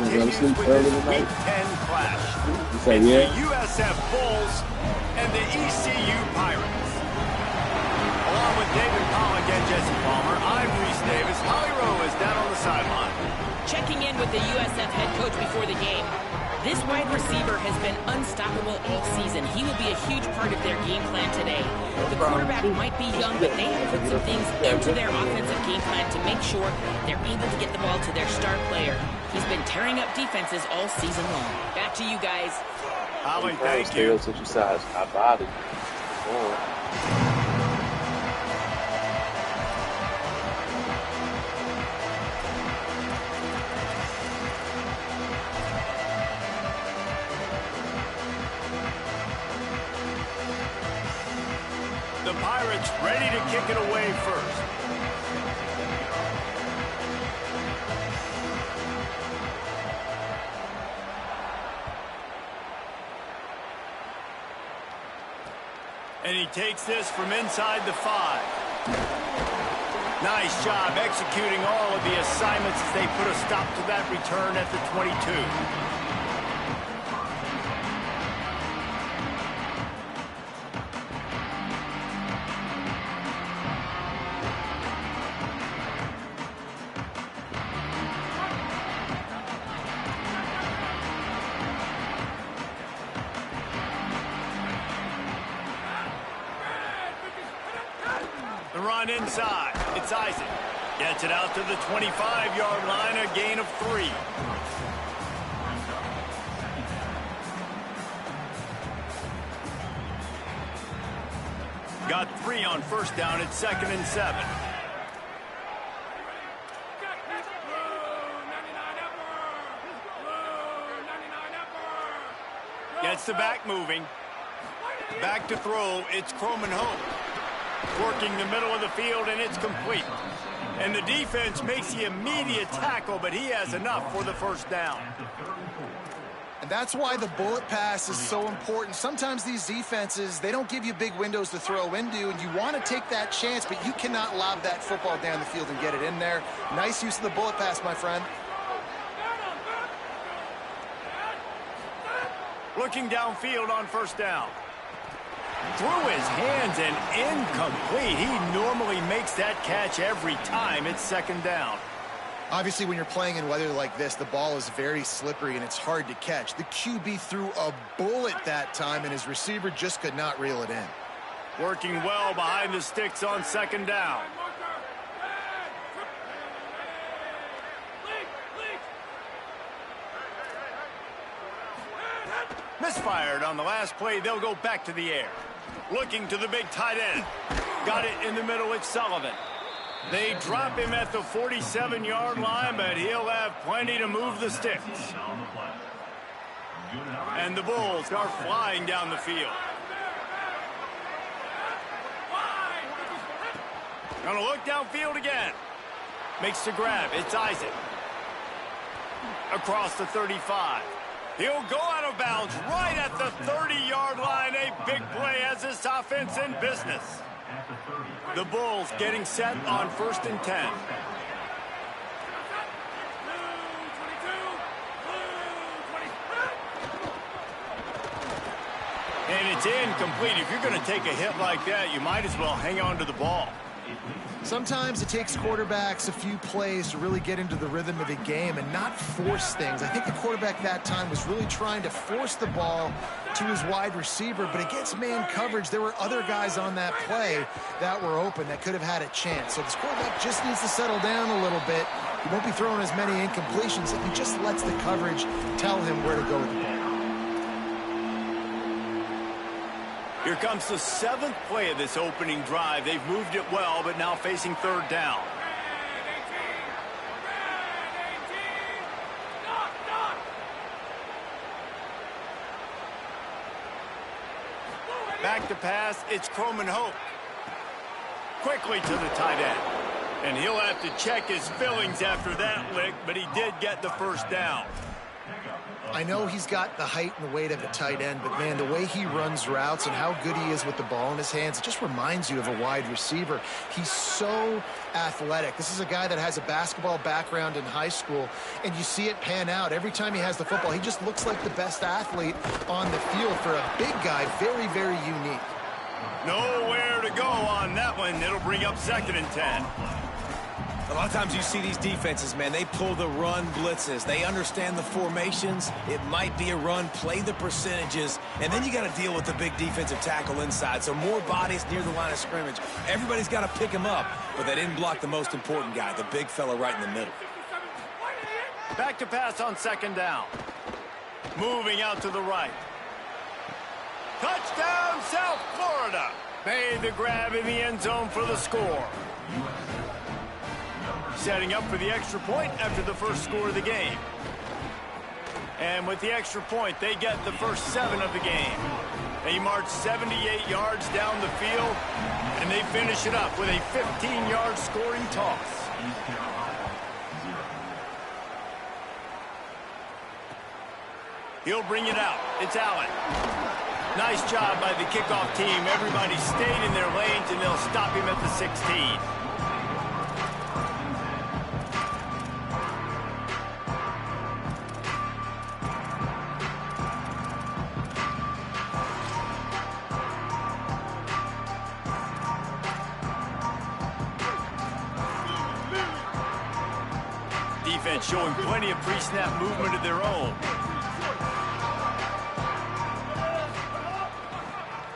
continues with this Week 10 clash. It's the USF Bulls and the ECU Pirates. Along with David Pollock and Jesse Palmer, I'm Reese Davis. Holly Rowe is down on the sideline. Checking in with the USF head coach before the game. This wide receiver has been unstoppable all season. He will be a huge part of their game plan today. The quarterback might be young, but they have put some things into their offensive game plan to make sure they're able to get the ball to their star player. He's been tearing up defenses all season long. Back to you guys. Holly, thank you. The Pirates ready to kick it away first. And he takes this from inside the 5. Nice job executing all of the assignments as they put a stop to that return at the 22. The run inside. It's Isaac. Gets it out to the 25-yard line, a gain of 3. Got 3 on first down at 2nd and 7. Gets the back moving. Back to throw. It's Croman Hope. Working the middle of the field, and it's complete. And the defense makes the immediate tackle, but he has enough for the first down. And that's why the bullet pass is so important. Sometimes these defenses, they don't give you big windows to throw into, and you want to take that chance, but you cannot lob that football down the field and get it in there. Nice use of the bullet pass, my friend. Looking downfield on first down. Through his hands and incomplete. He normally makes that catch every time. It's 2nd down. Obviously, when you're playing in weather like this, the ball is very slippery and it's hard to catch. The QB threw a bullet that time, and his receiver just could not reel it in. Working well behind the sticks on 2nd down. Misfired on the last play. They'll go back to the air. Looking to the big tight end. Got it in the middle. It's Sullivan. They drop him at the 47-yard line, but he'll have plenty to move the sticks. And the Bulls are flying down the field. Gonna look downfield again. Makes the grab. It's Isaac. Across the 35. He'll go out of bounds right at the 30-yard line. A big play as this offense in business. The Bulls getting set on 1st and 10. And it's incomplete. If you're going to take a hit like that, you might as well hang on to the ball. Sometimes it takes quarterbacks a few plays to really get into the rhythm of the game and not force things. I think the quarterback that time was really trying to force the ball to his wide receiver, but against man coverage, there were other guys on that play that were open that could have had a chance. So this quarterback just needs to settle down a little bit. He won't be throwing as many incompletions if he just lets the coverage tell him where to go with the ball. Here comes the 7th play of this opening drive. They've moved it well, but now facing 3rd down. Back to pass, it's Croman Hope. Quickly to the tight end. And he'll have to check his fillings after that lick, but he did get the first down. I know he's got the height and the weight of a tight end, but man, the way he runs routes and how good he is with the ball in his hands, it just reminds you of a wide receiver. He's so athletic. This is a guy that has a basketball background in high school, and you see it pan out. Every time he has the football, he just looks like the best athlete on the field for a big guy. Very, very unique. Nowhere to go on that one. It'll bring up 2nd and 10. A lot of times you see these defenses, man, they pull the run blitzes. They understand the formations. It might be a run, play the percentages, and then you got to deal with the big defensive tackle inside. So more bodies near the line of scrimmage. Everybody's got to pick him up, but they didn't block the most important guy, the big fella right in the middle. Back to pass on 2nd down. Moving out to the right. Touchdown, South Florida. Made the grab in the end zone for the score. Setting up for the extra point after the first score of the game. And with the extra point, they get the first 7 of the game. They march 78 yards down the field, and they finish it up with a 15-yard scoring toss. He'll bring it out. It's Allen. Nice job by the kickoff team. Everybody stayed in their lanes, and they'll stop him at the 16. Defense showing plenty of pre-snap movement of their own.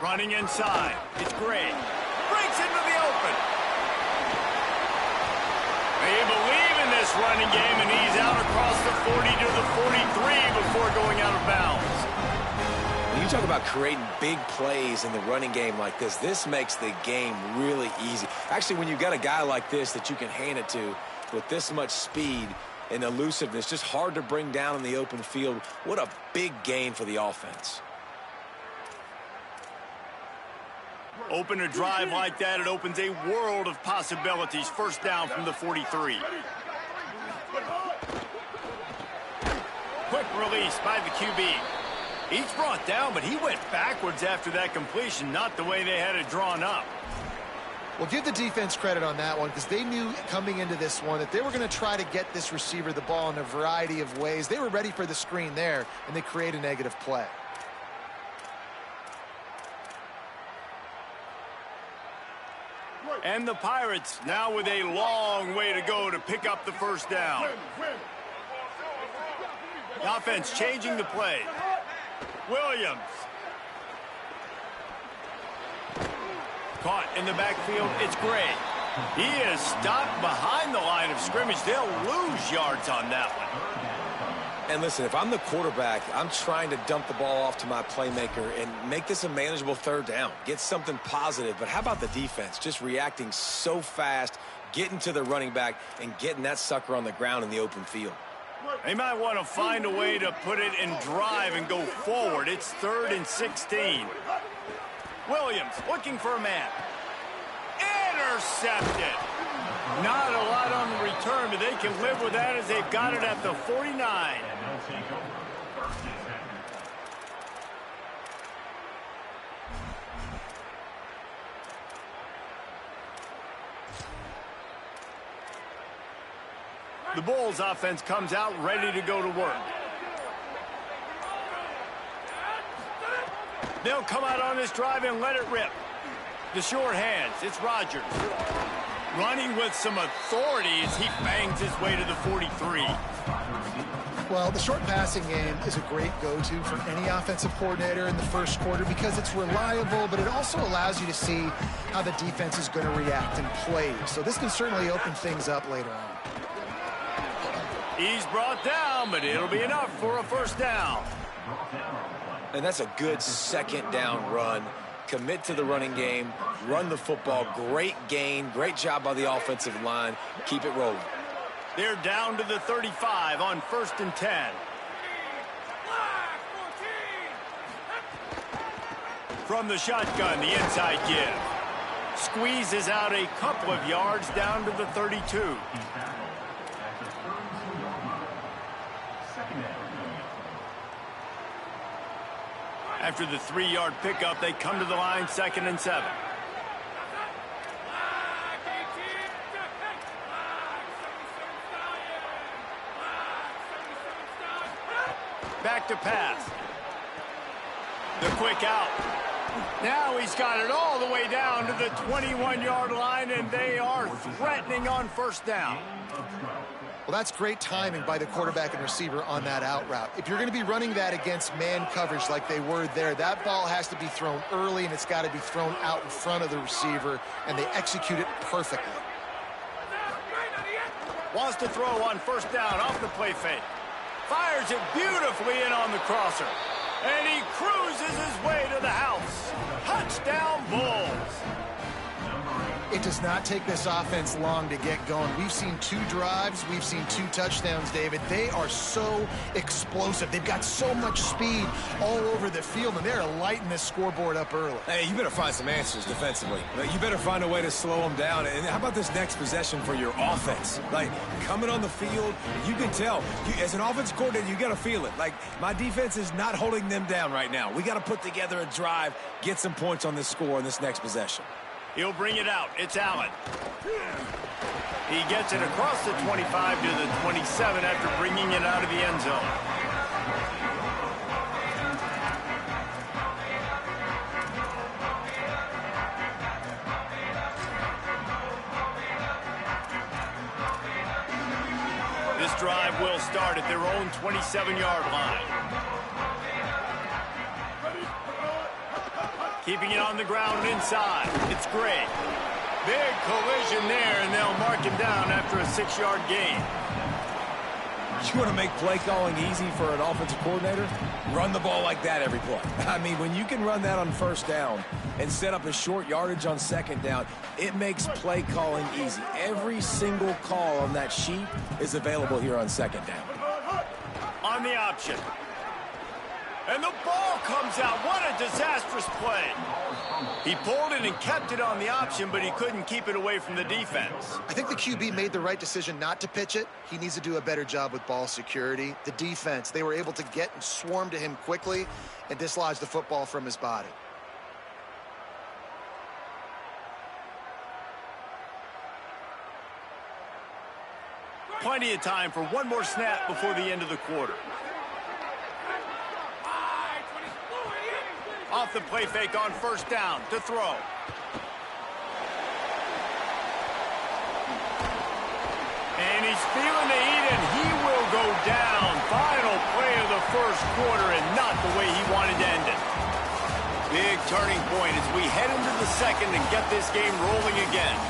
Running inside. It's Gray. Breaks into the open. They believe in this running game, and he's out across the 40 to the 43 before going out of bounds. When you talk about creating big plays in the running game like this makes the game really easy. Actually, when you've got a guy like this that you can hand it to with this much speed and elusiveness, just hard to bring down in the open field. What a big gain for the offense. Open a drive like that, it opens a world of possibilities. First down from the 43. Quick release by the QB. He's brought down, but he went backwards after that completion, not the way they had it drawn up. Well, give the defense credit on that one because they knew coming into this one that they were going to try to get this receiver the ball in a variety of ways. They were ready for the screen there, and they create a negative play. And the Pirates now with a long way to go to pick up the first down. The offense changing the play. Williams. Caught in the backfield, it's Gray. He is stopped behind the line of scrimmage. They'll lose yards on that one. And listen, if I'm the quarterback, I'm trying to dump the ball off to my playmaker and make this a manageable third down. Get something positive. But how about the defense? Just reacting so fast, getting to the running back, and getting that sucker on the ground in the open field. They might want to find a way to put it in drive and go forward. It's 3rd and 16. Williams looking for a man. Intercepted. Not a lot on the return, but they can live with that as they've got it at the 49. The Bulls offense comes out ready to go to work. They'll come out on this drive and let it rip. The short hands, it's Rodgers. Running with some authority as he bangs his way to the 43. Well, the short passing game is a great go-to for any offensive coordinator in the first quarter because it's reliable, but it also allows you to see how the defense is going to react and play. So this can certainly open things up later on. He's brought down, but it'll be enough for a first down. And that's a good second down run. Commit to the running game, run the football. Great gain, great job by the offensive line. Keep it rolling. They're down to the 35 on 1st and 10. From the shotgun, the inside give. Squeezes out a couple of yards down to the 32. After the 3-yard pickup, they come to the line, 2nd and 7. Back to pass. The quick out. Now he's got it all the way down to the 21-yard line, and they are threatening on 1st down. Well, that's great timing by the quarterback and receiver on that out route. If you're going to be running that against man coverage like they were there, that ball has to be thrown early, and it's got to be thrown out in front of the receiver, and they execute it perfectly. Wants to throw on 1st down off the play fake. Fires it beautifully in on the crosser. And he cruises his way to the house. Touchdown, Bulls. It does not take this offense long to get going. We've seen 2 drives. We've seen 2 touchdowns, David. They are so explosive. They've got so much speed all over the field, and they're lighting this scoreboard up early. Hey, you better find some answers defensively. You better find a way to slow them down. And how about this next possession for your offense? Like, coming on the field, you can tell. As an offensive coordinator, you got to feel it. Like, my defense is not holding them down right now. We got to put together a drive, get some points on this score on this next possession. He'll bring it out. It's Allen. He gets it across the 25 to the 27 after bringing it out of the end zone. This drive will start at their own 27-yard line. Keeping it on the ground inside. It's Gray. Big collision there, and they'll mark him down after a 6-yard gain. You want to make play calling easy for an offensive coordinator? Run the ball like that every play. I mean, when you can run that on 1st down and set up a short yardage on 2nd down, it makes play calling easy. Every single call on that sheet is available here on 2nd down. On the option. And the ball comes out. What a disastrous play. He pulled it and kept it on the option, but he couldn't keep it away from the defense. I think the QB made the right decision not to pitch it. He needs to do a better job with ball security. The defense, they were able to get and swarm to him quickly and dislodge the football from his body. Plenty of time for one more snap before the end of the quarter. Off the play fake on 1st down to throw. And he's feeling the heat, and he will go down. Final play of the 1st quarter, and not the way he wanted to end it. Big turning point as we head into the 2nd and get this game rolling again.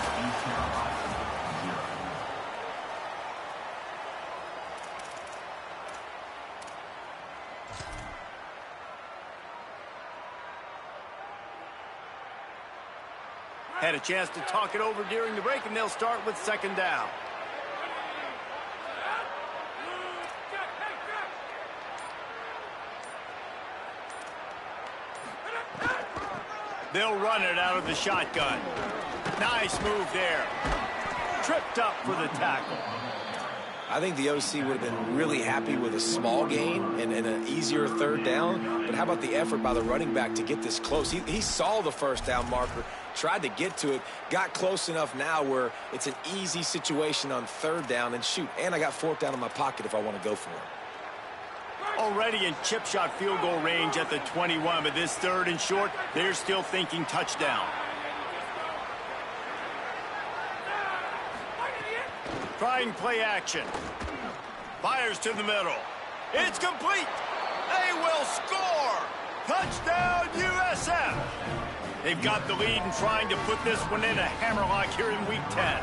Had a chance to talk it over during the break, and they'll start with 2nd down. They'll run it out of the shotgun. Nice move there. Tripped up for the tackle. I think the OC would have been really happy with a small gain and an easier 3rd down. But how about the effort by the running back to get this close? He saw the 1st down marker, tried to get to it, got close enough now where it's an easy situation on 3rd down, and shoot, and I got 4th down in my pocket if I want to go for it. Already in chip shot field goal range at the 21, but this 3rd and short, they're still thinking touchdown. Trying play action. Fires to the middle. It's complete. They will score. Touchdown, USF. They've got the lead and trying to put this one in a hammerlock here in Week 10.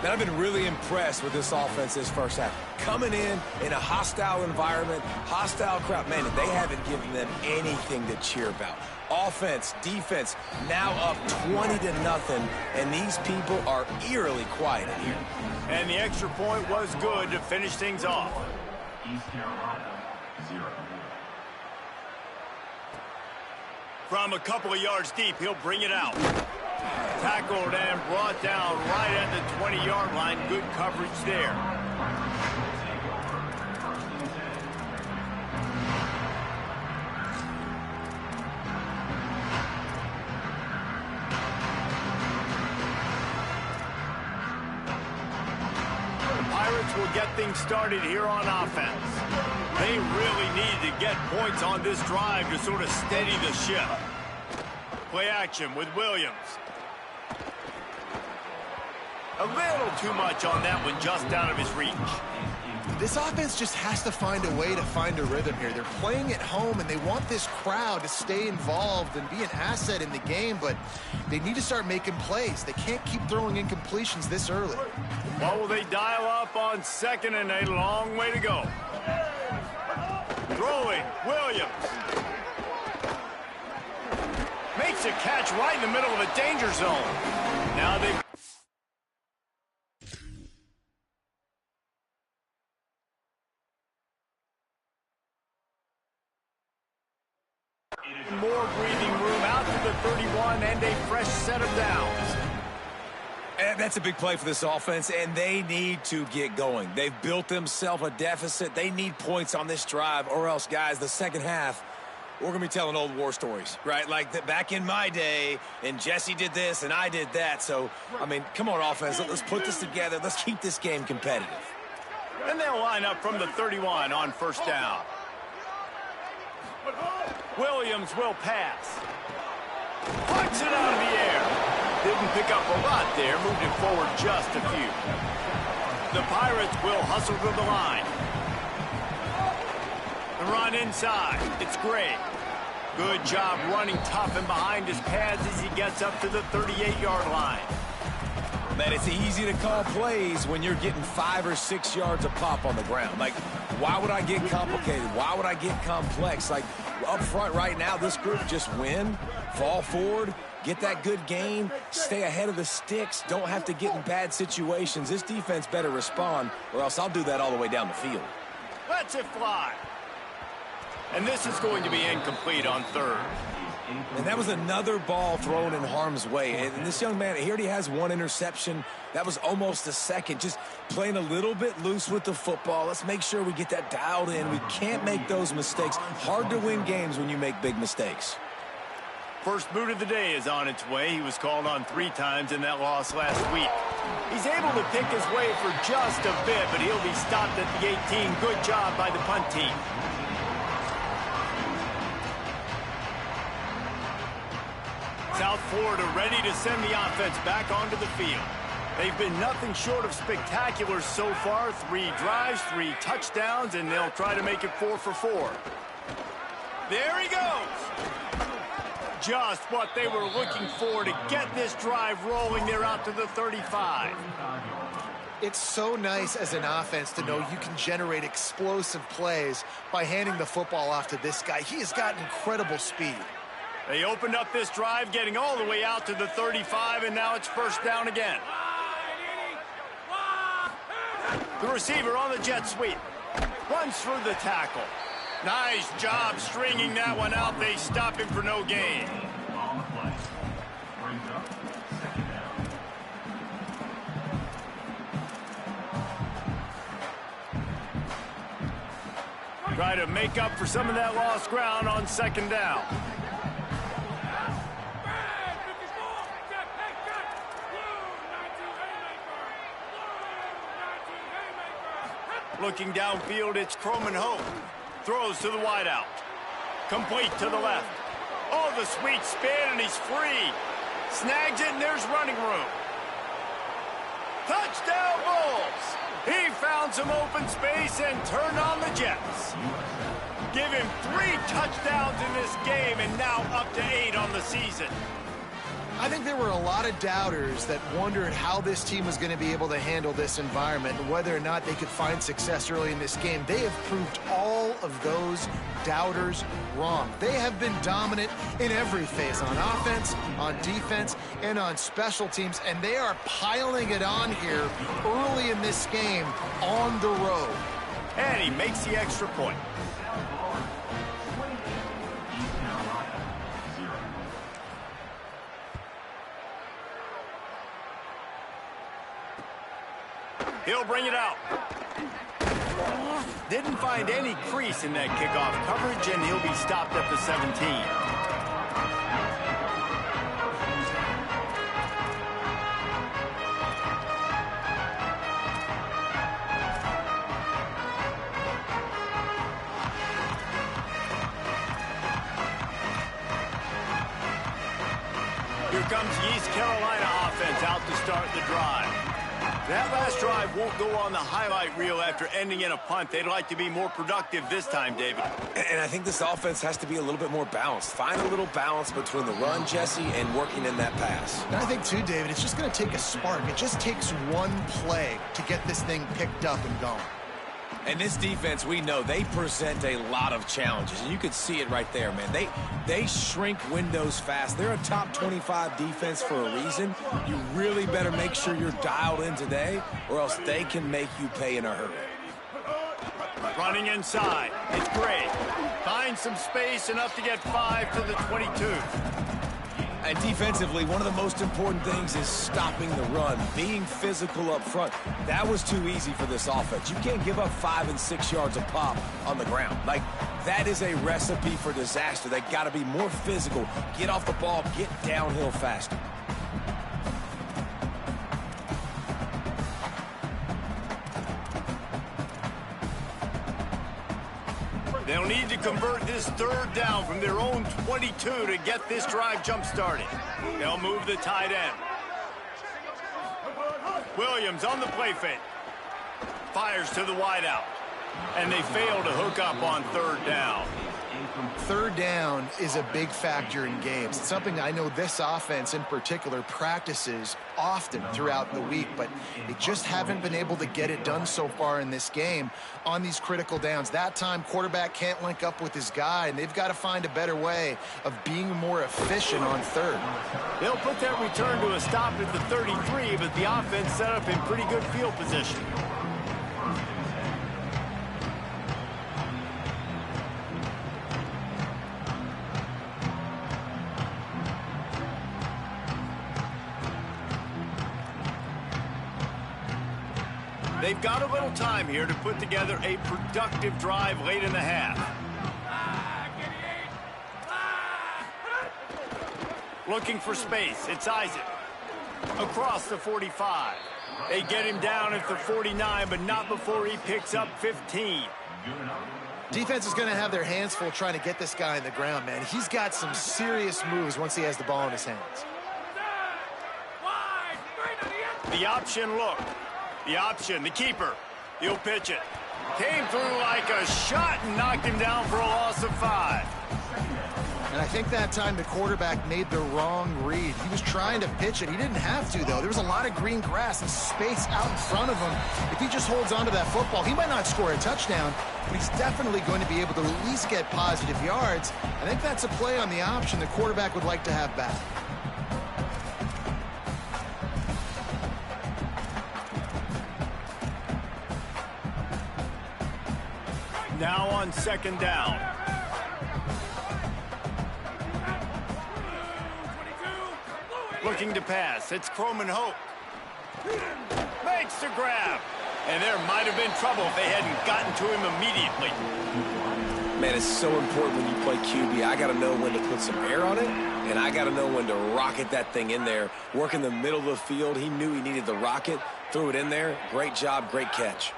Man, I've been really impressed with this offense this 1st half. Coming in a hostile environment, hostile crowd. Man, they haven't given them anything to cheer about. Offense, defense, now up 20-0, and these people are eerily quiet in here. And the extra point was good to finish things off. East Carolina, 0. From a couple of yards deep, he'll bring it out. Tackled and brought down right at the 20-yard line. Good coverage there. will get things started here on offense. They really need to get points on this drive to sort of steady the ship. Play action with Williams. A little too much on that one, just out of his reach. This offense just has to find a way to find a rhythm here. They're playing at home, and they want this crowd to stay involved and be an asset in the game, but they need to start making plays. They can't keep throwing incompletions this early. What will they dial up on 2nd and a long way to go? Throwing, Williams. Makes a catch right in the middle of a danger zone. Now they... More breathing room out to the 31 and a fresh set of downs. And that's a big play for this offense, and they need to get going. They've built themselves a deficit. They need points on this drive, or else, guys, the second half, we're going to be telling old war stories, right? Like back in my day, and Jesse did this, and I did that. So, I mean, come on, offense. Let's put this together. Let's keep this game competitive. And they'll line up from the 31 on first down. Williams will pass. Puts it out of the air. Didn't pick up a lot there, moved it forward just a few. The Pirates will hustle to the line. The run inside. It's Gray. Good job running tough and behind his pads as he gets up to the 38-yard line. Man, it's easy to call plays when you're getting 5 or 6 yards of pop on the ground. Like, why would I get complicated? Why would I get complex? Like, up front right now, this group just win, fall forward, get that good gain, stay ahead of the sticks, don't have to get in bad situations. This defense better respond, or else I'll do that all the way down the field. Lets it fly. And this is going to be incomplete on 3rd. And that was another ball thrown in harm's way. And this young man, he already has 1 interception. That was almost a second. Just playing a little bit loose with the football. Let's make sure we get that dialed in. We can't make those mistakes. Hard to win games when you make big mistakes. First boot of the day is on its way. He was called on 3 times in that loss last week. He's able to pick his way for just a bit, but he'll be stopped at the 18. Good job by the punt team. South Florida ready to send the offense back onto the field. They've been nothing short of spectacular so far. 3 drives, 3 touchdowns, and they'll try to make it 4 for 4. There he goes. Just what they were looking for to get this drive rolling. They're out to the 35. It's so nice as an offense to know you can generate explosive plays by handing the football off to this guy. He has got incredible speed. They opened up this drive, getting all the way out to the 35, and now it's first down again. The receiver on the jet sweep. Runs through the tackle. Nice job stringing that one out. They stop him for no gain. On the play. Brings up 2nd down. Try to make up for some of that lost ground on 2nd down. Looking downfield, it's Croman Hope. Throws to the wideout. Complete to the left. Oh, the sweet spin, and he's free. Snags it, and there's running room. Touchdown, Bulls! He found some open space and turned on the Jets. Give him 3 touchdowns in this game, and now up to 8 on the season. I think there were a lot of doubters that wondered how this team was going to be able to handle this environment and whether or not they could find success early in this game. They have proved all of those doubters wrong. They have been dominant in every phase, on offense, on defense, and on special teams, and they are piling it on here early in this game on the road. And he makes the extra point. He'll bring it out. Didn't find any crease in that kickoff coverage, and he'll be stopped at the 17. comes the East Carolina offense out to start the drive. That last drive won't go on the highlight reel after ending in a punt. They'd like to be more productive this time, David. And I think this offense has to be a little bit more balanced. Find a little balance between the run, Jesse, and working in that pass. And I think, too, David, it's just going to take a spark. It just takes one play to get this thing picked up and going. And this defense, we know, they present a lot of challenges. And you could see it right there, man. They shrink windows fast. They're a top 25 defense for a reason. You really better make sure you're dialed in today, or else they can make you pay in a hurry. Running inside. It's great. Finds some space, enough to get 5 to the 22. And defensively, one of the most important things is stopping the run, being physical up front. That was too easy for this offense. You can't give up 5 and 6 yards a pop on the ground. Like, that is a recipe for disaster. They got to be more physical, get off the ball, get downhill faster. They'll need to convert this third down from their own 22 to get this drive jump-started. They'll move the tight end. Williams on the play fake. Fires to the wideout. And they fail to hook up on third down. Third down is a big factor in games. It's something I know this offense in particular practices often throughout the week, but they just haven't been able to get it done so far in this game on these critical downs. That time, quarterback can't link up with his guy, and they've got to find a better way of being more efficient on third. They'll put that return to a stop at the 33, but the offense set up in pretty good field position. They've got a little time here to put together a productive drive late in the half. Looking for space. It's Isaac. Across the 45. They get him down at the 49, but not before he picks up 15. Defense is going to have their hands full trying to get this guy on the ground, man. He's got some serious moves once he has the ball in his hands. The option look. The option, the keeper. He'll pitch it. Came through like a shot and knocked him down for a loss of 5. And I think that time the quarterback made the wrong read. He was trying to pitch it. He didn't have to, though. There was a lot of green grass and space out in front of him. If he just holds onto that football, he might not score a touchdown, but he's definitely going to be able to at least get positive yards. I think that's a play on the option the quarterback would like to have back. Now on second down. Looking to pass. It's Croman Hope. Makes the grab. And there might have been trouble if they hadn't gotten to him immediately. Man, it's so important when you play QB. I got to know when to put some air on it, and I got to know when to rocket that thing in there. Work in the middle of the field. He knew he needed the rocket. Threw it in there. Great job, great catch.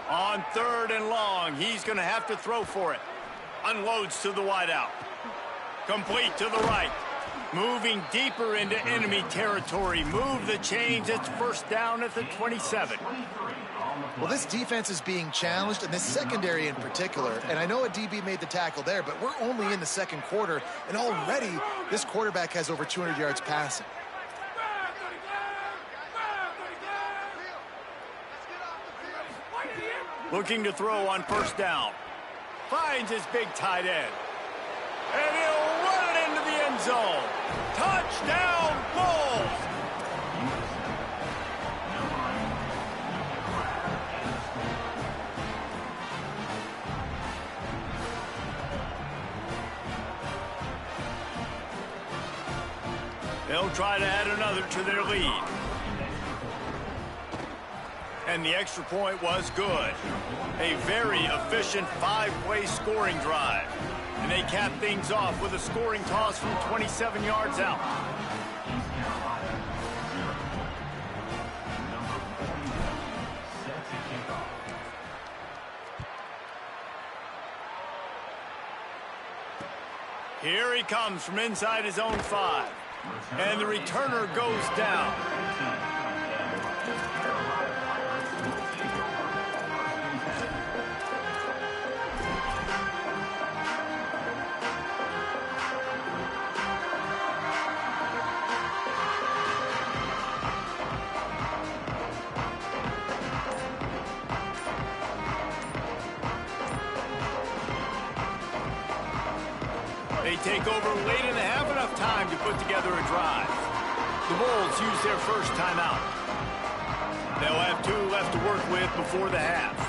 On third and long, he's going to have to throw for it. Unloads to the wideout. Complete to the right. Moving deeper into enemy territory. Move the chains. It's first down at the 27. Well, this defense is being challenged, and this secondary in particular. And I know a DB made the tackle there, but we're only in the second quarter, and already this quarterback has over 200 yards passing. Looking to throw on first down. Finds his big tight end. And he'll run it into the end zone. Touchdown, Bulls! They'll try to add another to their lead. And the extra point was good. A very efficient 5-play scoring drive. And they cap things off with a scoring toss from 27 yards out. Here he comes from inside his own 5. And the returner goes down. They take over late and have enough time to put together a drive. The Bulls use their first timeout. They'll have 2 left to work with before the half.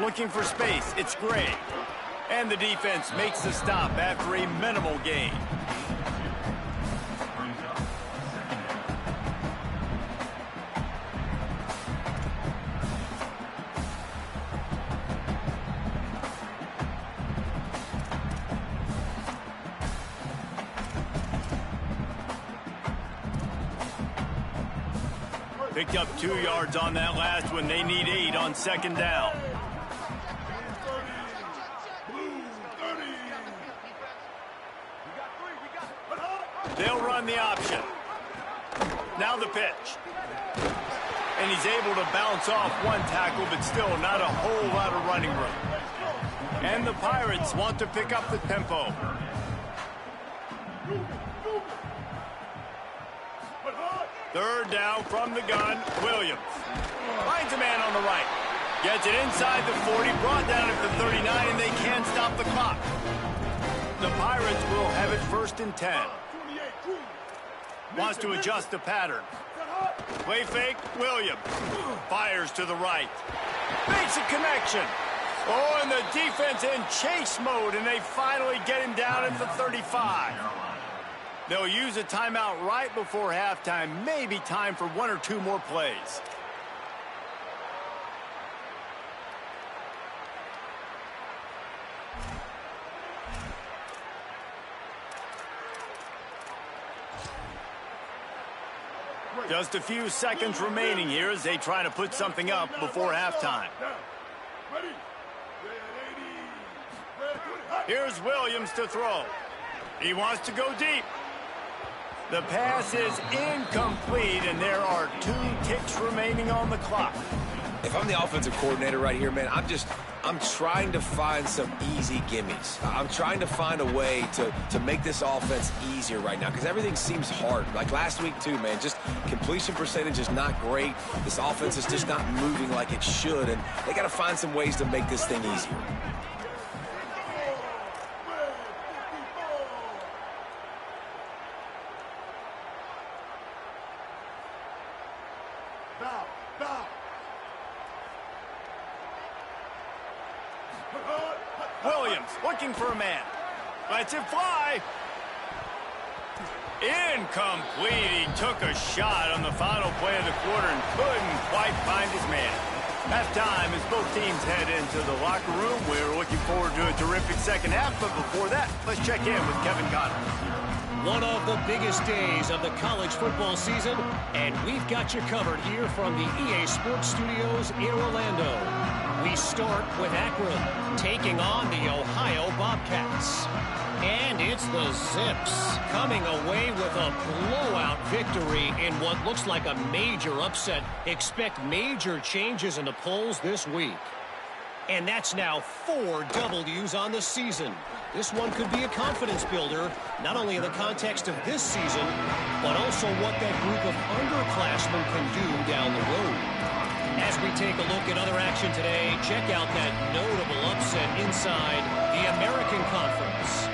Looking for space, it's Gray. And the defense makes the stop after a minimal gain. Picked up 2 yards on that last one. They need 8 on second down. They'll run the option. Now the pitch. And he's able to bounce off 1 tackle, but still not a whole lot of running room. And the Pirates want to pick up the tempo. Third down from the gun, Williams. Finds a man on the right. Gets it inside the 40, brought down at the 39, and they can't stop the clock. The Pirates will have it 1st and 10. Wants to adjust the pattern. Play fake, Williams. Fires to the right. Makes a connection. Oh, and the defense in chase mode, and they finally get him down at the 35. They'll use a timeout right before halftime. Maybe time for 1 or 2 more plays. Just a few seconds remaining here as they try to put something up before halftime. Here's Williams to throw. He wants to go deep. The pass is incomplete, and there are 2 ticks remaining on the clock. If I'm the offensive coordinator right here, man, I'm trying to find some easy gimmies. I'm trying to find a way to make this offense easier right now because everything seems hard. Like last week, too, man, just completion percentage is not great. This offense is just not moving like it should, and they got to find some ways to make this thing easier. Williams looking for a man. Lets it fly. Incomplete. He took a shot on the final play of the quarter and couldn't quite find his man. Halftime as both teams head into the locker room. We're looking forward to a terrific second half, but before that, let's check in with Kevin Connors. One of the biggest days of the college football season, and we've got you covered here from the EA Sports Studios in Orlando. We start with Akron taking on the Ohio Bobcats. And it's the Zips coming away with a blowout victory in what looks like a major upset. Expect major changes in the polls this week. And that's now 4 W's on the season. This one could be a confidence builder, not only in the context of this season, but also what that group of underclassmen can do down the road. As we take a look at other action today, check out that notable upset inside the American Conference.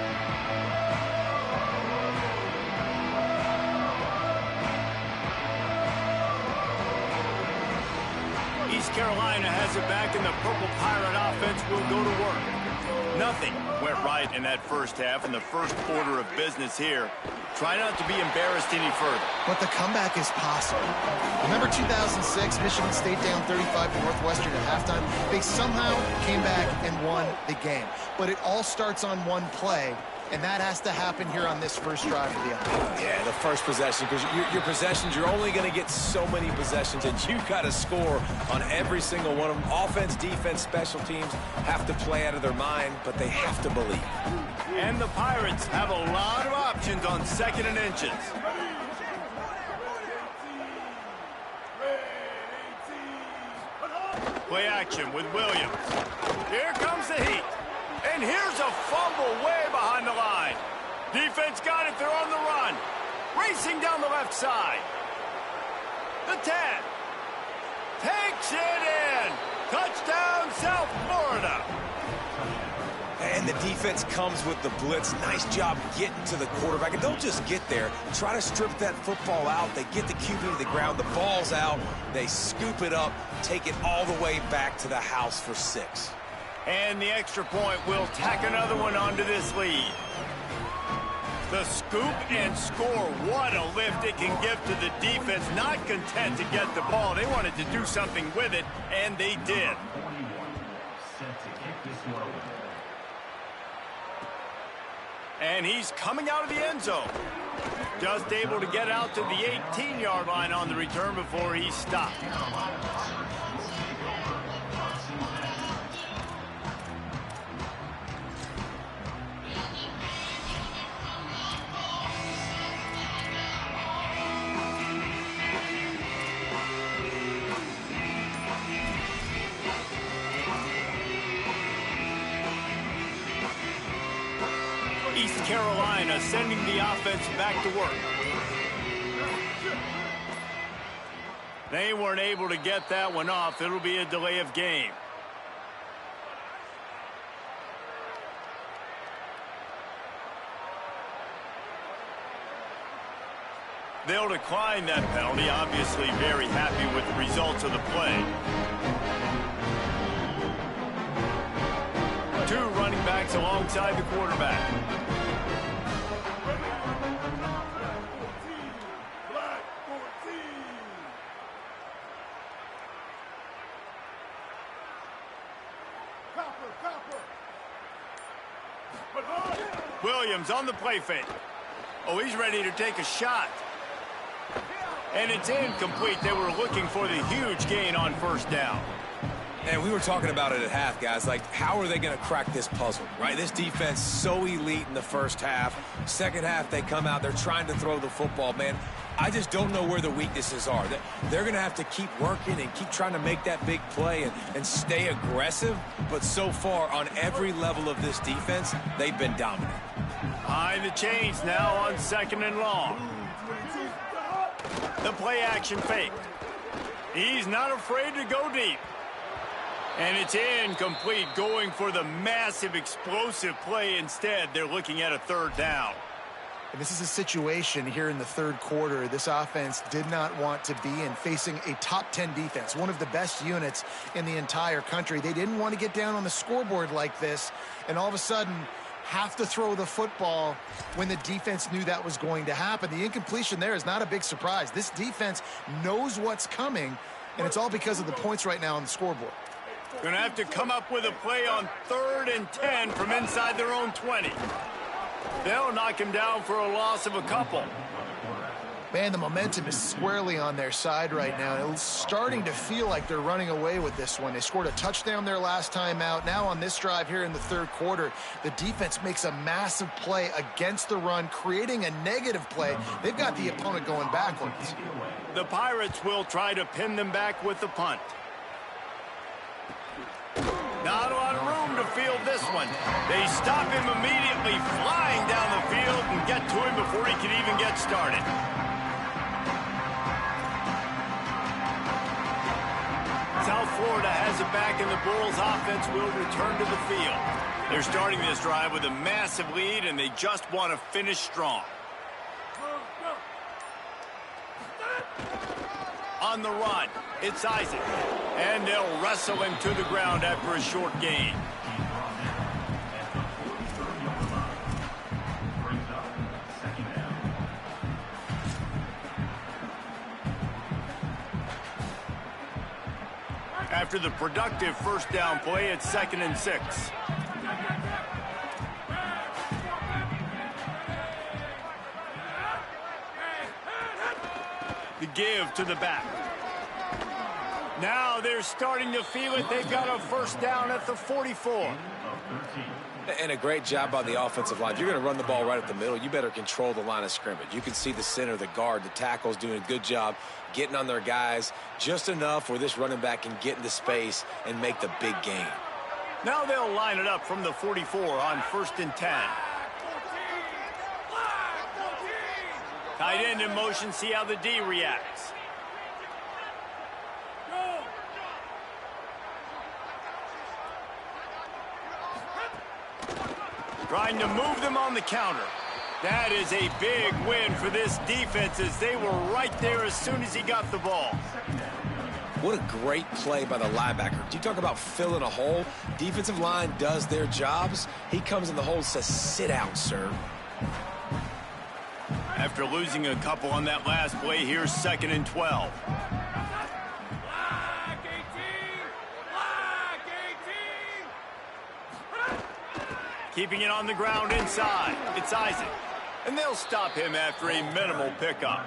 East Carolina has it back, and the Purple Pirate offense will go to work. Nothing went right in that first half, and the first order of business here. Try not to be embarrassed any further. But the comeback is possible. Remember 2006, Michigan State down 35 to Northwestern at halftime? They somehow came back and won the game. But it all starts on one play, and that has to happen here on this first drive of the offense. Yeah, the first possession, because your possessions, you're only going to get so many possessions, and you've got to score on every single one of them. Offense, defense, special teams have to play out of their mind, but they have to believe. And the Pirates have a lot of options on 2nd and inches. Play action with Williams. Here comes the heat. And here's a fumble way behind the line. Defense got it. They're on the run. Racing down the left side. The 10. Takes it in. Touchdown, South Florida. And the defense comes with the blitz. Nice job getting to the quarterback. And don't just get there. Try to strip that football out. They get the QB to the ground. The ball's out. They scoop it up, take it all the way back to the house for 6. And the extra point will tack another one onto this lead. The scoop and score. What a lift it can give to the defense. Not content to get the ball. They wanted to do something with it, and they did. And he's coming out of the end zone. Just able to get out to the 18-yard line on the return before he stopped. East Carolina sending the offense back to work. They weren't able to get that one off. It'll be a delay of game. They'll decline that penalty. Obviously very happy with the results of the play. 2 running backs alongside the quarterback. Williams on the play fake. Oh, he's ready to take a shot. And it's incomplete. They were looking for the huge gain on first down. And we were talking about it at half, guys. Like, how are they going to crack this puzzle, right? This defense so elite in the first half. Second half, they come out. They're trying to throw the football, man. I just don't know where the weaknesses are. They're going to have to keep working and keep trying to make that big play and stay aggressive. But so far, on every level of this defense, they've been dominant. Behind the chains now on 2nd and long. The play action fake. He's not afraid to go deep. And it's incomplete, going for the massive explosive play instead. They're looking at a 3rd down. And this is a situation here in the 3rd quarter this offense did not want to be in, facing a top 10 defense, one of the best units in the entire country. They didn't want to get down on the scoreboard like this and all of a sudden have to throw the football when the defense knew that was going to happen. The incompletion there is not a big surprise. This defense knows what's coming, and it's all because of the points right now on the scoreboard. Going to have to come up with a play on 3rd and 10 from inside their own 20. They'll knock him down for a loss of a couple. Man, the momentum is squarely on their side right now. It's starting to feel like they're running away with this one. They scored a touchdown their last time out. Now on this drive here in the 3rd quarter, the defense makes a massive play against the run, creating a negative play. They've got the opponent going backwards. The Pirates will try to pin them back with the punt. Not a lot of room to field this one. They stop him immediately, flying down the field and get to him before he can even get started. South Florida has it back, and the Bulls offense will return to the field. They're starting this drive with a massive lead, and they just want to finish strong. On the run, it's Isaac. And they'll wrestle him to the ground after a short gain. After the productive first down play, it's 2nd and 6. The give to the back. Now they're starting to feel it. They've got a first down at the 44. And a great job by the offensive line. If you're going to run the ball right up the middle, you better control the line of scrimmage. You can see the center, the guard, the tackles doing a good job getting on their guys just enough where this running back can get into space and make the big gain. Now they'll line it up from the 44 on 1st and 10. Tight end in motion, see how the D reacts. Trying to move them on the counter. That is a big win for this defense as they were right there as soon as he got the ball. What a great play by the linebacker. You talk about filling a hole. Defensive line does their jobs. He comes in the hole and says, sit down, sir. After losing a couple on that last play, here's 2nd and 12. Keeping it on the ground inside. It's Isaac. And they'll stop him after a minimal pickup.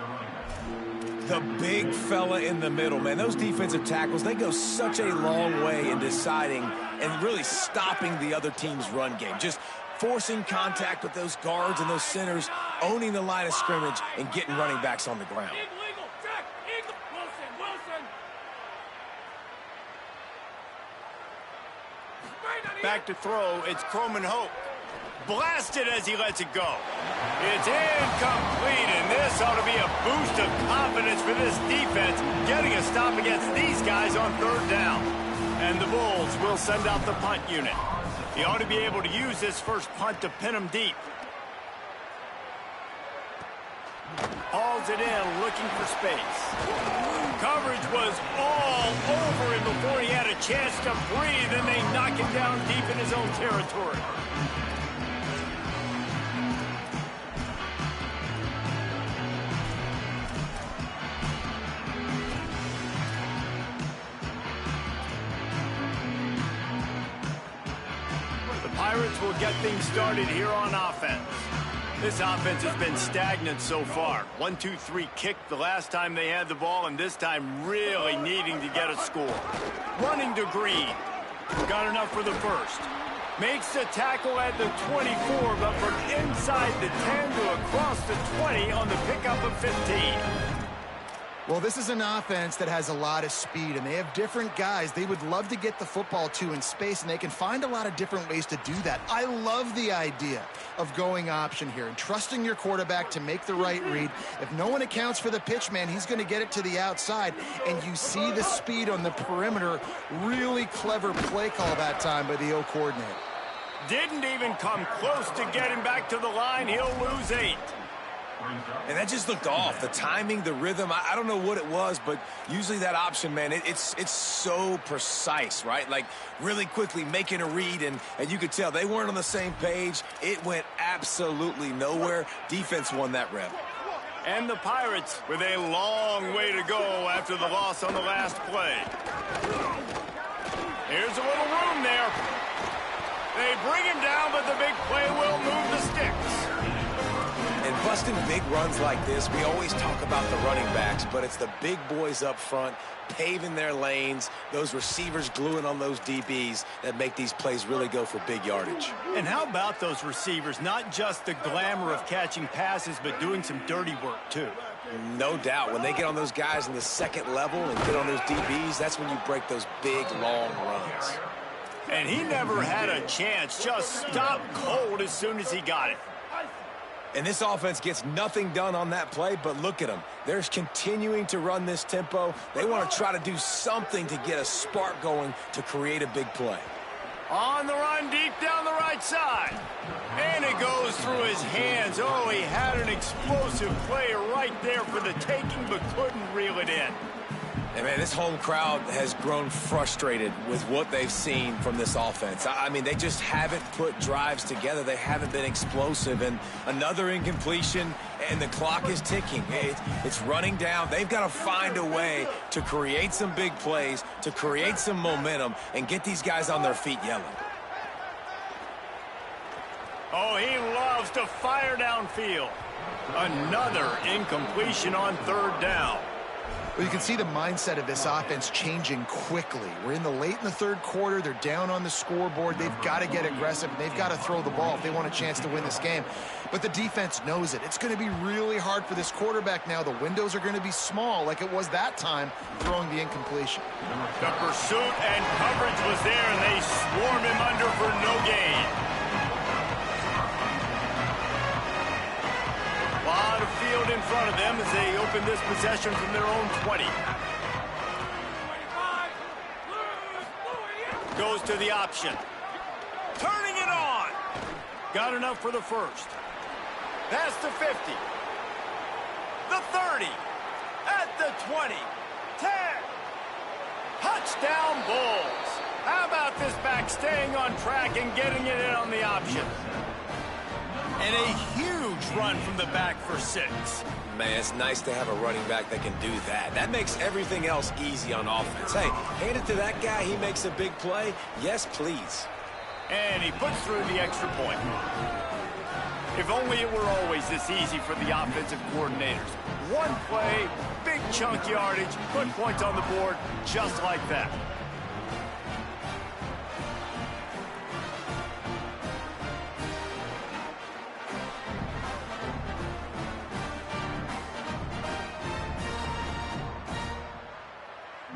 The big fella in the middle, man. Those defensive tackles, they go such a long way in deciding and really stopping the other team's run game. Just forcing contact with those guards and those centers, owning the line of scrimmage, and getting running backs on the ground. Back to throw, it's Croman Hope. Blasted as he lets it go. It's incomplete, and this ought to be a boost of confidence for this defense, getting a stop against these guys on 3rd down. And the Bulls will send out the punt unit. He ought to be able to use this first punt to pin him deep. Hauls it in, looking for space. Coverage was all over him before he had a chance to breathe, and they knock him down deep in his own territory. The Pirates will get things started here on offense. This offense has been stagnant so far. 1-2-3 kick the last time they had the ball, and this time really needing to get a score. Running to Green. Got enough for the first. Makes the tackle at the 24, but from inside the 10 to across the 20 on the pickup of 15. Well, this is an offense that has a lot of speed, and they have different guys they would love to get the football to in space, and they can find a lot of different ways to do that. I love the idea of going option here and trusting your quarterback to make the right read. If no one accounts for the pitch, man, he's going to get it to the outside, and you see the speed on the perimeter. Really clever play call that time by the O coordinator. Didn't even come close to getting back to the line. He'll lose 8. And that just looked off. The timing, the rhythm, I don't know what it was, but usually that option, man, it's so precise, right? Like really quickly making a read, and you could tell they weren't on the same page. It went absolutely nowhere. Defense won that rep. And the Pirates with a long way to go after the loss on the last play. Here's a little room there. They bring him down, but the big play will move the sticks. And busting big runs like this, we always talk about the running backs, but it's the big boys up front paving their lanes, those receivers gluing on those DBs that make these plays really go for big yardage. And how about those receivers? Not just the glamour of catching passes, but doing some dirty work too. No doubt. When they get on those guys in the second level and get on those DBs, that's when you break those big, long runs. And he never had a chance. Just stopped cold as soon as he got it. And this offense gets nothing done on that play, but look at them. They're continuing to run this tempo. They want to try to do something to get a spark going to create a big play. On the run, deep down the right side. And it goes through his hands. Oh, he had an explosive play right there for the taking, but couldn't reel it in. And, man, this home crowd has grown frustrated with what they've seen from this offense. I mean, they just haven't put drives together. They haven't been explosive. And another incompletion, and the clock is ticking. It's running down. They've got to find a way to create some big plays, to create some momentum, and get these guys on their feet yelling. Oh, he loves to fire downfield. Another incompletion on third down. Well, you can see the mindset of this offense changing quickly. We're in the third quarter. They're down on the scoreboard. They've got to get aggressive, and they've got to throw the ball if they want a chance to win this game. But the defense knows it. It's going to be really hard for this quarterback now. The windows are going to be small like it was that time throwing the incompletion. The pursuit and coverage was there, and they swarmed him under for no gain. A lot of field in front of them as they open this possession from their own 20. Goes to the option. Turning it on. Got enough for the first. Past the 50. The 30. At the 20. 10. Touchdown Bulls. How about this back staying on track and getting it in on the option? And a huge run from the back for 6. Man, it's nice to have a running back that can do that. That makes everything else easy on offense. Hey, hand it to that guy. He makes a big play. Yes, please. And he puts through the extra point. If only it were always this easy for the offensive coordinators. One play, big chunk yardage, put points on the board just like that.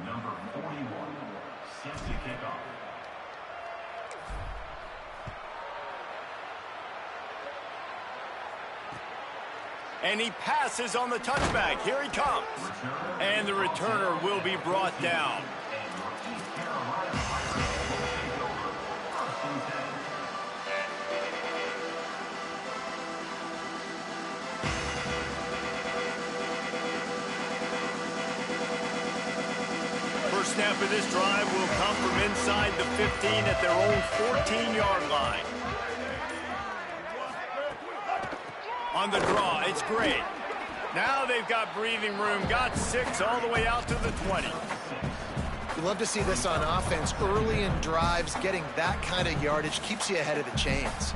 Number 41, set to kick off. And he passes on the touchback. Here he comes. And the returner will be brought down. First snap of this drive will come from inside the 15 at their own 14-yard line. On the draw, it's great. Now they've got breathing room, got 6 all the way out to the 20. You love to see this on offense. Early in drives, getting that kind of yardage keeps you ahead of the chains.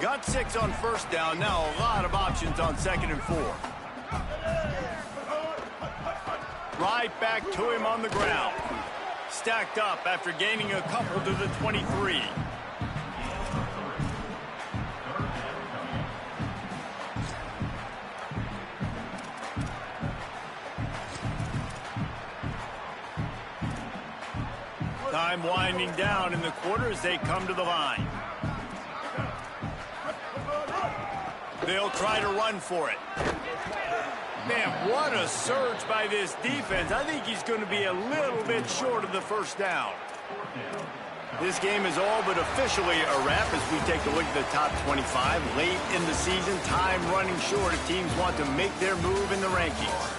Got 6 on first down. Now a lot of options on 2nd and 4. Right back to him on the ground. Stacked up after gaining a couple to the 23. Time winding down in the quarter as they come to the line. They'll try to run for it. Man, what a surge by this defense. I think he's going to be a little bit short of the first down. This game is all but officially a wrap as we take a look at the top 25. Late in the season, time running short as teams want to make their move in the rankings.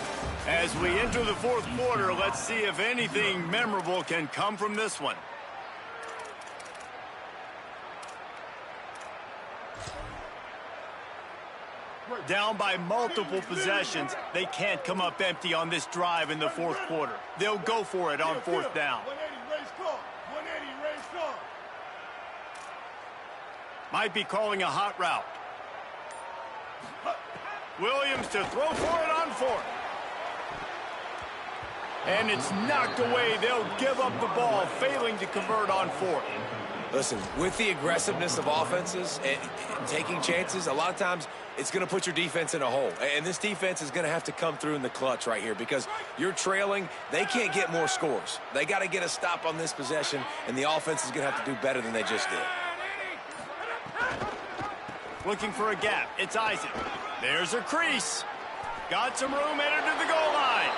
As we enter the fourth quarter, let's see if anything memorable can come from this one. Down by multiple possessions, they can't come up empty on this drive in the fourth quarter. They'll go for it on fourth down. 180, race car. 180, race car. Might be calling a hot route. Williams to throw for it on fourth. And it's knocked away. They'll give up the ball, failing to convert on fourth. Listen, with the aggressiveness of offenses and taking chances, a lot of times it's going to put your defense in a hole. And this defense is going to have to come through in the clutch right here because you're trailing. They can't get more scores. They got to get a stop on this possession, and the offense is going to have to do better than they just did. Looking for a gap. It's Isaac. There's a crease. Got some room headed to the goal line.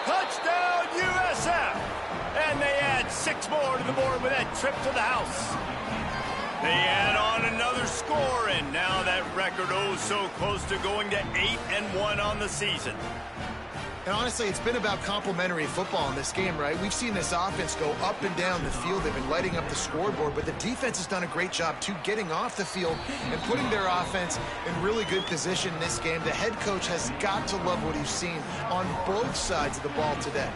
Touchdown, USF! And they add 6 more to the board with that trip to the house. They add on another score, and now that record oh so close to going to 8-1 on the season. And honestly, it's been about complementary football in this game, right? We've seen this offense go up and down the field. They've been lighting up the scoreboard, but the defense has done a great job, too, getting off the field and putting their offense in really good position in this game. The head coach has got to love what he's seen on both sides of the ball today.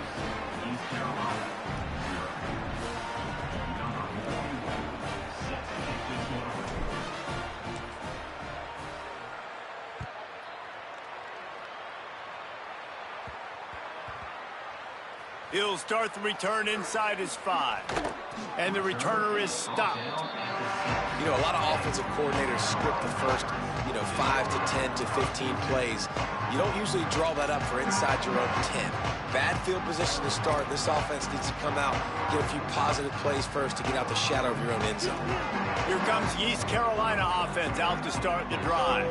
He'll start the return inside his 5. And the returner is stopped. You know, a lot of offensive coordinators script the first, 5 to 10 to 15 plays. You don't usually draw that up for inside your own 10. Bad field position to start. This offense needs to come out, get a few positive plays first to get out the shadow of your own end zone. Here comes the East Carolina offense out to start the drive.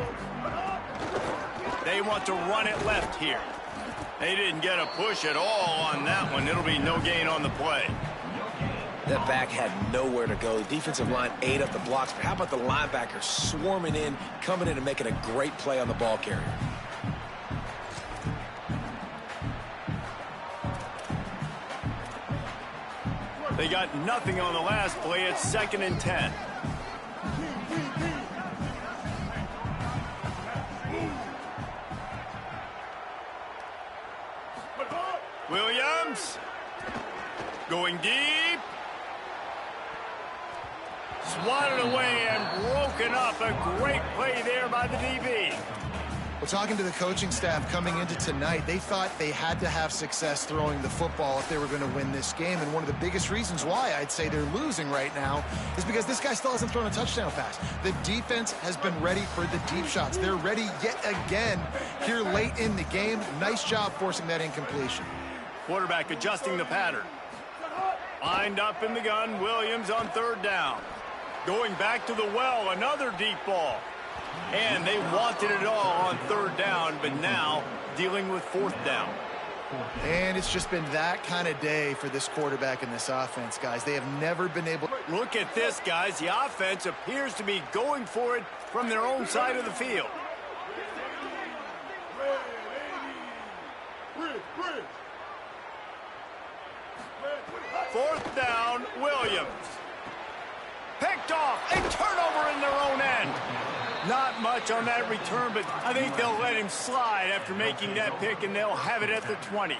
They want to run it left here. They didn't get a push at all on that one. It'll be no gain on the play. That back had nowhere to go. The defensive line ate up the blocks. But how about the linebacker swarming in, coming in and making a great play on the ball carrier? They got nothing on the last play. It's 2nd and 10. Williams going deep. Swatted away and broken up. A great play there by the DB. Well, talking to the coaching staff coming into tonight, they thought they had to have success throwing the football if they were going to win this game. And one of the biggest reasons why I'd say they're losing right now is because this guy still hasn't thrown a touchdown pass. The defense has been ready for the deep shots. They're ready yet again here late in the game. Nice job forcing that incompletion. Quarterback adjusting the pattern. Lined up in the gun. Williams on 3rd down. Going back to the well. Another deep ball. And they wanted it all on 3rd down, but now dealing with 4th down. And it's just been that kind of day for this quarterback and this offense, guys. They have never been able... Look at this, guys. The offense appears to be going for it from their own side of the field. Fourth down, Williams. Picked off, a turnover in their own end. Not much on that return, but I think they'll let him slide after making that pick, and they'll have it at the 20.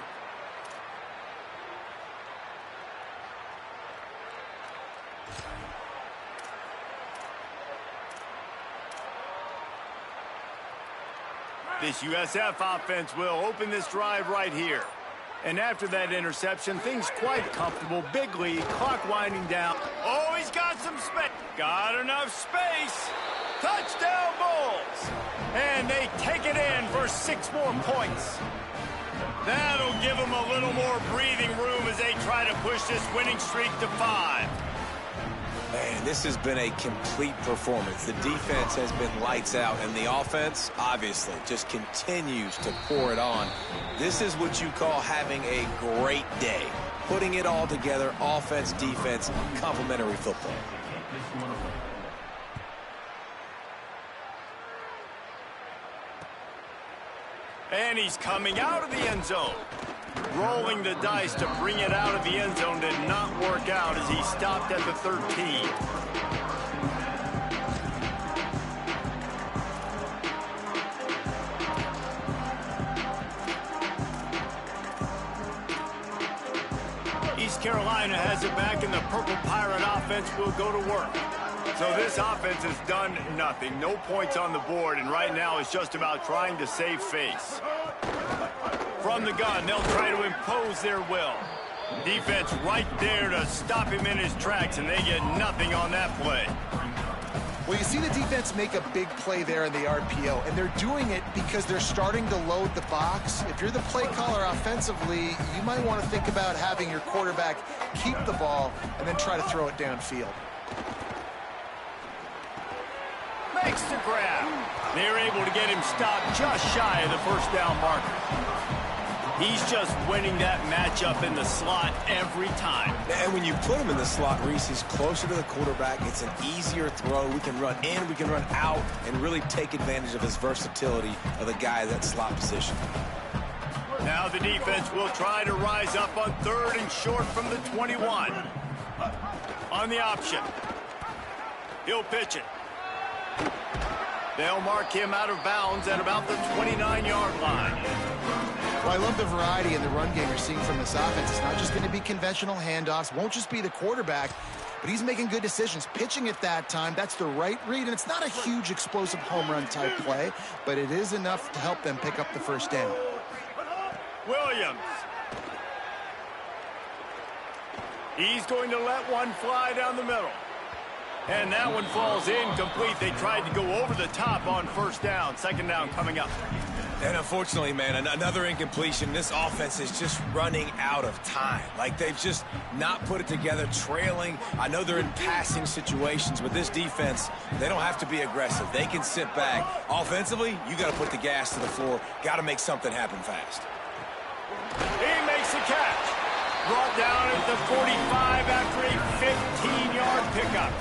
This USF offense will open this drive right here. And after that interception, things quite comfortable. Big lead, clock winding down. Oh, he's got some space. Got enough space. Touchdown Bulls. And they take it in for 6 more points. That'll give them a little more breathing room as they try to push this winning streak to 5. Man, this has been a complete performance. The defense has been lights out, and the offense, obviously, just continues to pour it on. This is what you call having a great day. Putting it all together, offense, defense, complementary football. And he's coming out of the end zone. Rolling the dice to bring it out of the end zone did not work out as he stopped at the 13. East Carolina has it back, and the Purple Pirate offense will go to work. So this offense has done nothing. No points on the board, and right now it's just about trying to save face. From the gun, they'll try to impose their will. Defense right there to stop him in his tracks, and they get nothing on that play. Well, you see the defense make a big play there in the RPO, and they're doing it because they're starting to load the box. If you're the play caller offensively, you might want to think about having your quarterback keep the ball and then try to throw it downfield. Makes the grab. They're able to get him stopped just shy of the 1st down marker. He's just winning that matchup in the slot every time. And when you put him in the slot, Reese, he's closer to the quarterback. It's an easier throw. We can run in, we can run out, and really take advantage of his versatility of the guy in that slot position. Now the defense will try to rise up on 3rd and short from the 21. On the option. He'll pitch it. They'll mark him out of bounds at about the 29-yard line. Well, I love the variety in the run game you're seeing from this offense. It's not just going to be conventional handoffs. Won't just be the quarterback, but he's making good decisions. Pitching at that time, that's the right read, and it's not a huge explosive home run type play, but it is enough to help them pick up the first down. Williams. He's going to let one fly down the middle. And that one falls incomplete. They tried to go over the top on 1st down. 2nd down coming up. And unfortunately, man, another incompletion. This offense is just running out of time. Like, they've just not put it together, trailing. I know they're in passing situations, but this defense, they don't have to be aggressive. They can sit back. Offensively, you got to put the gas to the floor. Got to make something happen fast. He makes the catch. Brought down at the 45 after a 15-yard pickup.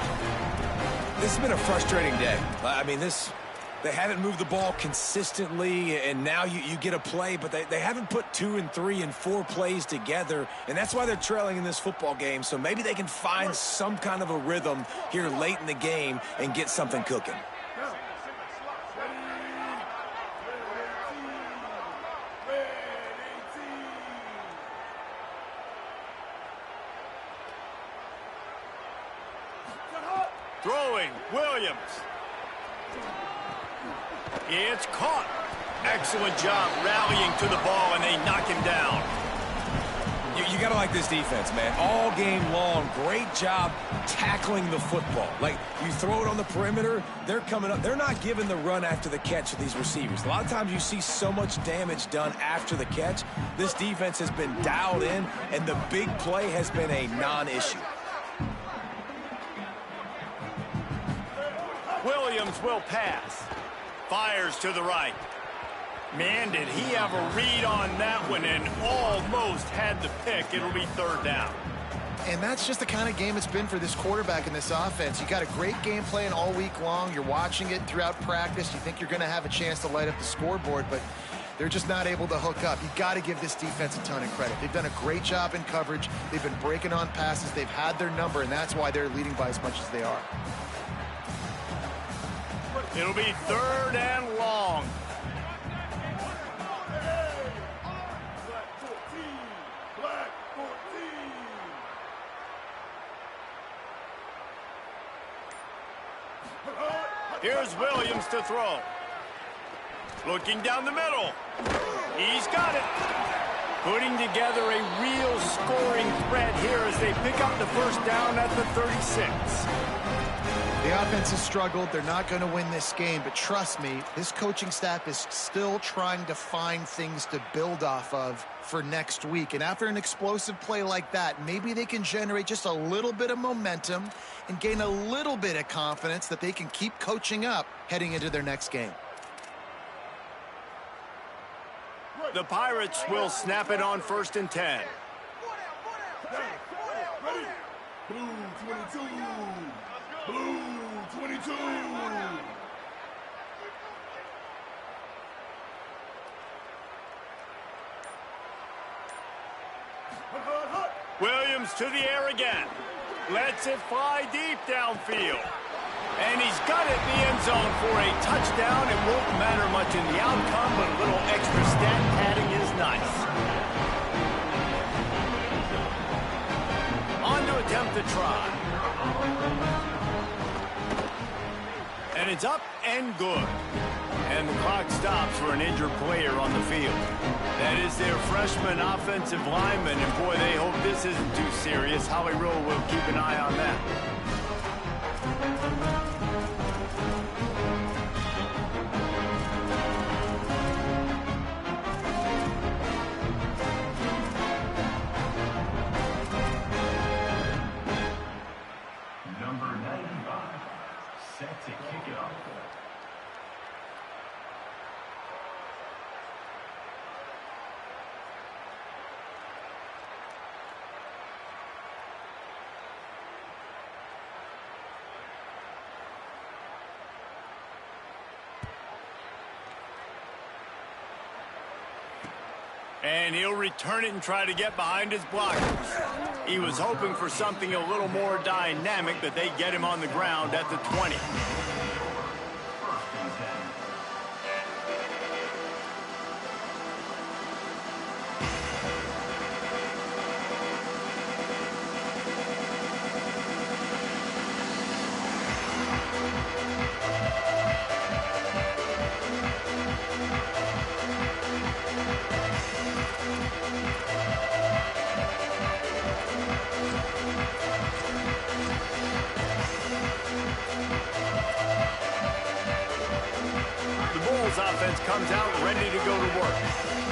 This has been a frustrating day. I mean, they haven't moved the ball consistently, and now you get a play, but they haven't put 2 and 3 and 4 plays together, and that's why they're trailing in this football game. So maybe they can find some kind of a rhythm here late in the game and get something cooking. Throwing, Williams. It's caught. Excellent job rallying to the ball, and they knock him down. You got to like this defense, man. All game long, great job tackling the football. Like, you throw it on the perimeter, they're coming up. They're not giving the run after the catch to these receivers. A lot of times you see so much damage done after the catch. This defense has been dialed in, and the big play has been a non-issue. Williams will pass. Fires to the right. Man, did he have a read on that one and almost had the pick. It'll be 3rd down. And that's just the kind of game it's been for this quarterback in this offense. You got a great game plan all week long. You're watching it throughout practice. You think you're going to have a chance to light up the scoreboard, but they're just not able to hook up. You've got to give this defense a ton of credit. They've done a great job in coverage. They've been breaking on passes. They've had their number, and that's why they're leading by as much as they are. It'll be 3rd and long. Black 14. Here's Williams to throw. Looking down the middle. He's got it. Putting together a real scoring threat here as they pick up the 1st down at the 36. The offense has struggled. They're not going to win this game, but trust me, this coaching staff is still trying to find things to build off of for next week. And after an explosive play like that, maybe they can generate just a little bit of momentum and gain a little bit of confidence that they can keep coaching up heading into their next game. The Pirates will snap it on 1st and 10. Ready? Blue 22. Blue 22. Williams to the air again. Lets it fly deep downfield. And he's got it in the end zone for a touchdown. It won't matter much in the outcome, but a little extra stat padding is nice. On to attempt the try. And it's up and good. And the clock stops for an injured player on the field. That is their freshman offensive lineman, and boy, they hope this isn't too serious. Howie Rowe will keep an eye on that. Number 95, set to kick it off. And he'll return it and try to get behind his blockers. He was hoping for something a little more dynamic, but they get him on the ground at the 20. Offense comes out ready to go to work.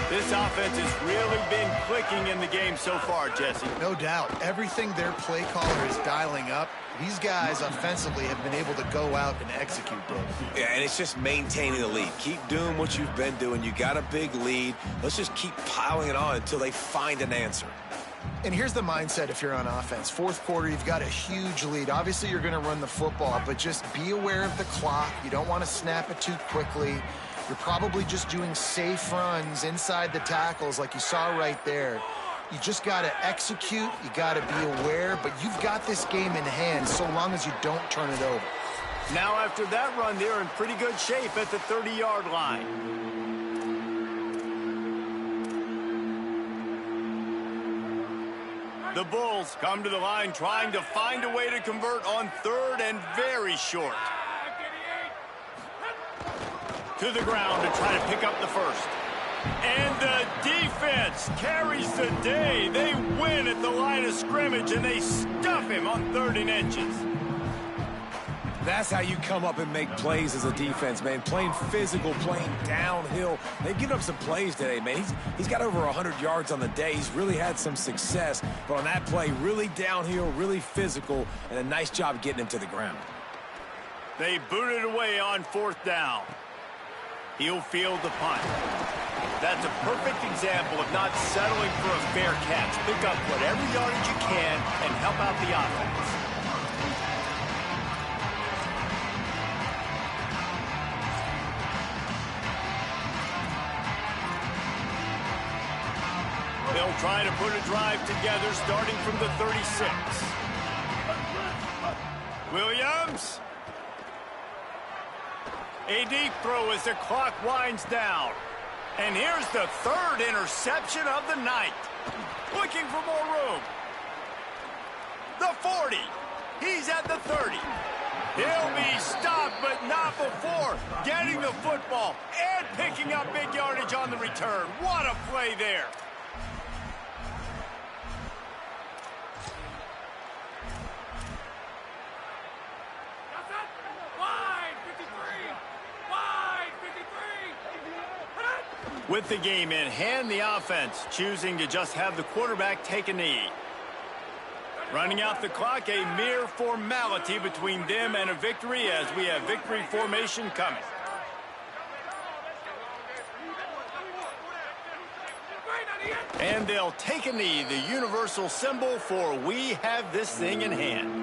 This offense has really been clicking in the game so far, Jesse. No doubt. Everything their play caller is dialing up, these guys offensively have been able to go out and execute, Dave. Yeah, and it's just maintaining the lead. Keep doing what you've been doing. You got a big lead. Let's just keep piling it on until they find an answer. And here's the mindset if you're on offense. Fourth quarter, you've got a huge lead. Obviously, you're going to run the football, but just be aware of the clock. You don't want to snap it too quickly. You're probably just doing safe runs inside the tackles like you saw right there. You just got to execute. You got to be aware, but you've got this game in hand so long as you don't turn it over. Now, after that run, they're in pretty good shape at the 30-yard line. The Bulls come to the line trying to find a way to convert on third and very short. To the ground to try to pick up the first. And the defense carries the day. They win at the line of scrimmage, and they stuff him on 3rd and inches. That's how you come up and make plays as a defense, man. Playing physical, playing downhill. They've given up some plays today, man. He's got over 100 yards on the day. He's really had some success. But on that play, really downhill, really physical, and a nice job getting him to the ground. They boot it away on 4th down. He'll field the punt. That's a perfect example of not settling for a fair catch. Pick up whatever yardage you can and help out the offense. They'll try to put a drive together starting from the 36. Williams. A deep throw as the clock winds down. And here's the 3rd interception of the night. Looking for more room. The 40. He's at the 30. He'll be stopped, but not before getting the football and picking up big yardage on the return. What a play there. With the game in hand, the offense choosing to just have the quarterback take a knee. Running out the clock, a mere formality between them and a victory as we have victory formation coming. And they'll take a knee, the universal symbol for we have this thing in hand.